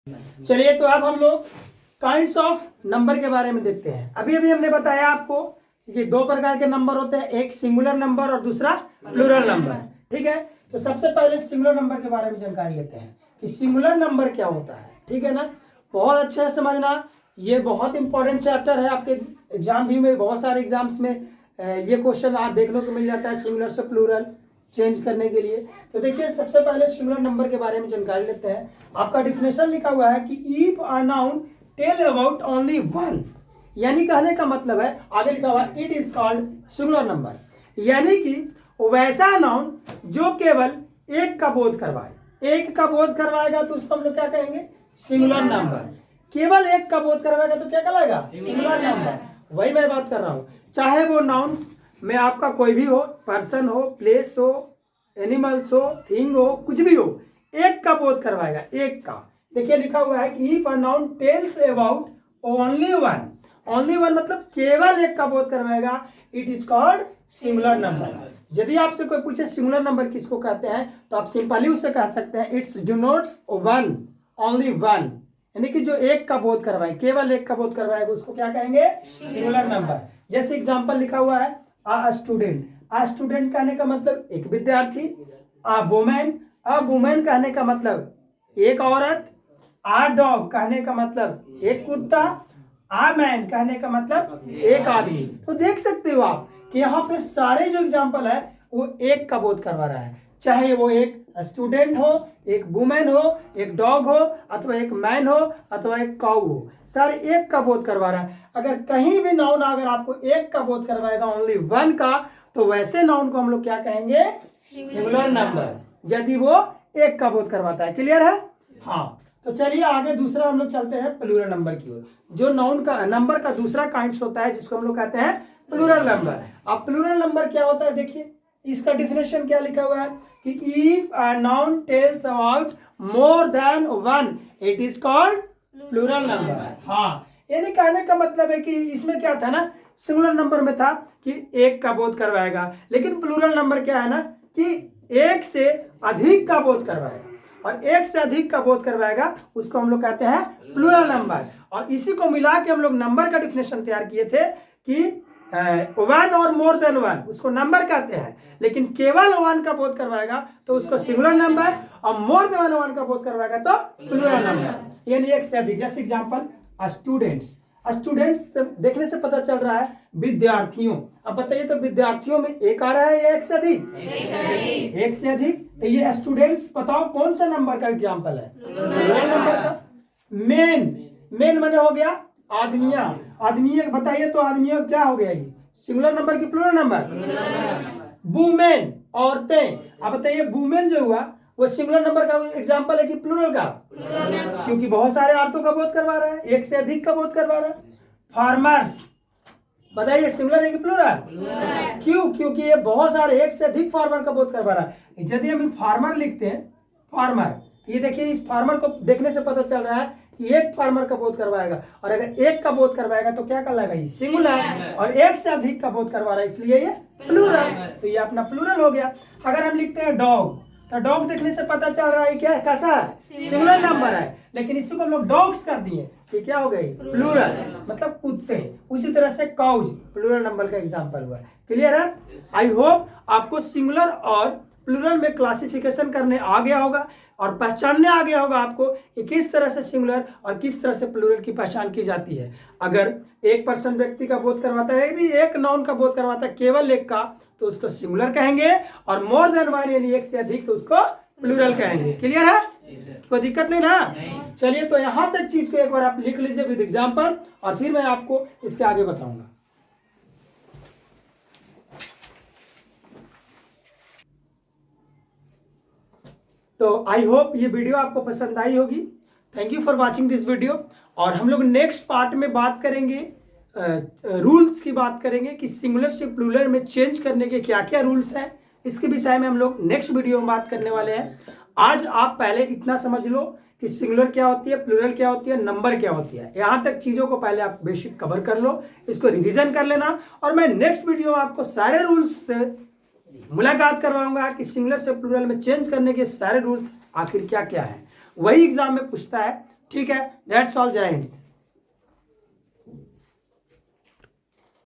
चलिए तो अब हम लोग काइंड्स ऑफ नंबर के बारे में देखते हैं। अभी अभी हमने बताया आपको कि दो प्रकार के नंबर होते हैं, एक सिंगुलर नंबर और दूसरा प्लूरल नंबर। ठीक है, तो सबसे पहले सिंगुलर नंबर के बारे में जानकारी लेते हैं कि सिंगुलर नंबर क्या होता है। ठीक है ना, बहुत अच्छे से समझना, ये बहुत इंपॉर्टेंट चैप्टर है। आपके एग्जाम भी में बहुत सारे एग्जाम्स में ये क्वेश्चन आप देखने को मिल जाता है, सिंगुलर से प्लूरल चेंज करने के लिए। तो देखिए सबसे पहले सिंगुलर नंबर के बारे में जानकारी लेते हैं। आपका डिफिनेशन लिखा हुआ है कि if a noun tell about only one, यानी कहने का मतलब है, आगे लिखा हुआ है it is called singular number, यानी कि वैसा नाउन जो केवल एक का बोध करवाए। एक का बोध करवाएगा तो उसको हम लोग क्या कहेंगे? Singular number. केवल एक का बोध करवाएगा तो क्या कहलाएगा? Singular number. वही मैं बात कर रहा हूं, चाहे वो नाउन में आपका कोई भी हो, पर्सन हो, प्लेस हो, एनिमल्स हो, थिंग हो, कुछ भी हो, एक का बोध करवाएगा, एक का। देखिए लिखा हुआ है कि if a noun tells about only one, only one मतलब केवल एक का बोध करवाएगा, it is called singular number. यदि आपसे कोई पूछे सिंगुलर नंबर किसको कहते हैं, तो आप सिंपली उसे कह सकते हैं it's denotes one, only one, यानी कि जो एक का बोध करवाए, केवल एक का बोध करवाएगा, उसको क्या कहेंगे? Singular number. जैसे एग्जांपल लिखा हुआ है आ स्टूडेंट, आ स्टूडेंट कहने का मतलब एक विद्यार्थी। आ वुमेन, आ वुमेन कहने का मतलब एक औरत। आ डॉग कहने का मतलब एक कुत्ता। आ मैन कहने का मतलब एक आदमी। तो देख सकते हो आप कि यहाँ पे सारे जो एग्जाम्पल है वो एक का बोध करवा रहा है, चाहे वो एक स्टूडेंट हो, एक वुमेन हो, एक डॉग हो, अथवा एक मैन हो, अथवा एक काऊ हो, सारे एक का बोध करवा रहा है। अगर कहीं भी नाउन अगर आपको एक का बोध करवाएगा, ओनली वन का, तो वैसे नाउन को हम लोग क्या कहेंगे? सिंगुलर नंबर, यदि वो एक का बोध करवाता है। क्लियर है? हाँ, तो चलिए आगे दूसरा हम लोग चलते हैं प्लूरल नंबर की ओर, जो नाउन का नंबर का दूसरा काइंड्स होता है, जिसको हम लोग कहते हैं प्लूरल नंबर। अब प्लूरल नंबर क्या होता है, देखिए इसका डिफिनेशन क्या लिखा हुआ है कि if a noun tells about more than one, it is called plural number. हाँ, यानी कहने का मतलब है कि इसमें क्या था ना, सिंगुलर नंबर में था कि एक का बोध करवाएगा, लेकिन प्लूरल नंबर क्या है ना कि एक से अधिक का बोध करवाएगा, और एक से अधिक का बोध करवाएगा उसको हम लोग कहते हैं प्लूरल नंबर। और इसी को मिला के हम लोग नंबर का डिफिनेशन तैयार किए थे कि वन और मोर देन वन उसको नंबर कहते हैं, लेकिन केवल वन का बोध करवाएगा तो उसको सिंगुलर नंबर, और मोर देन वन का बोध करवाएगा तो प्लूरल नंबर, यानी एक से अधिक। जैसे एग्जांपल स्टूडेंट्स, स्टूडेंट्स देखने से पता चल रहा है विद्यार्थियों। अब बताइए तो विद्यार्थियों में एक आ रहा है या एक से अधिक? एक से अधिक। तो ये स्टूडेंट्स बताओ कौन सा नंबर का एग्जांपल है? प्लूरल नंबर का। मेन, मेन माने हो गया आदमिया, आदमी बताइए तो आदमियों क्या हो गया? ये सिंगुलर नंबर की प्लूरल नंबर। वुमेन, औरतें। अब बताइए वुमेन जो हुआ वो सिंगुलर नंबर का एग्जांपल है कि प्लूरल का? क्योंकि बहुत सारे औरतों का बोध करवा रहा है, एक से अधिक का बोध करवा रहा है। फार्मर्स, बताइए सिंगुलर है कि प्लूरल? क्यों? क्योंकि ये बहुत सारे एक से अधिक फार्मर का बोध करवा रहा है। यदि हम फार्मर लिखते हैं, फार्मर, ये देखिए इस फार्मर को देखने से पता चल रहा है कि एक फार्मर का बोध करवाएगा, और अगर एक का बोध करवाएगा तो क्या कहलाएगा? ये सिंगुलर, और एक से अधिक का बोध करवा रहा है इसलिए ये प्लूरल। तो ये अपना प्लूरल हो गया। अगर हम लिखते हैं डॉग, तो डॉग देखने से पता चल रहा है क्या है, कैसा है? सिंगुलर नंबर है, लेकिन इसी को हम लोग डॉग्स कर दिए, ये क्या हो गई? प्लूरल, मतलब कुत्ते। उसी तरह से काउज प्लूरल नंबर का एग्जांपल हुआ। क्लियर है? आई होप आपको सिंगुलर और प्लूरल में क्लासिफिकेशन करने आ गया होगा, और पहचानने आ गया होगा आपको कि किस तरह से सिंगुलर और किस तरह से प्लूरल की पहचान की जाती है। अगर एक पर्सन व्यक्ति का बोध करवाता है, यदि एक नाउन का बोध करवाता है केवल एक का, तो उसको सिंगुलर कहेंगे, और मोर देन वन यानी एक से अधिक तो उसको प्लूरल कहेंगे। क्लियर है? कोई दिक्कत नहीं ना? चलिए तो यहां तक चीज को एक बार आप लिख लीजिए विद एग्जांपल, और फिर मैं आपको इसके आगे बताऊंगा। तो आई होप ये वीडियो आपको पसंद आई होगी। Thank you for watching this video. और हम लोग नेक्स्ट पार्ट में बात करेंगे, रूल्स की बात करेंगे कि सिंगुलर से प्लूरल में चेंज करने के क्या क्या रूल्स हैं। इसके विषय में हम लोग नेक्स्ट वीडियो में बात करने वाले हैं। आज आप पहले इतना समझ लो कि सिंगुलर क्या होती है, प्लूरल क्या होती है, नंबर क्या होती है। यहाँ तक चीज़ों को पहले आप बेसिक कवर कर लो, इसको रिविजन कर लेना, और मैं नेक्स्ट वीडियो में आपको सारे रूल्स से मुलाकात करवाऊंगा कि सिंगुलर से प्लूरल में चेंज करने के सारे रूल्स आखिर क्या क्या है। वही एग्जाम में पूछता है, ठीक है, दैट्स ऑल, जय हिंद।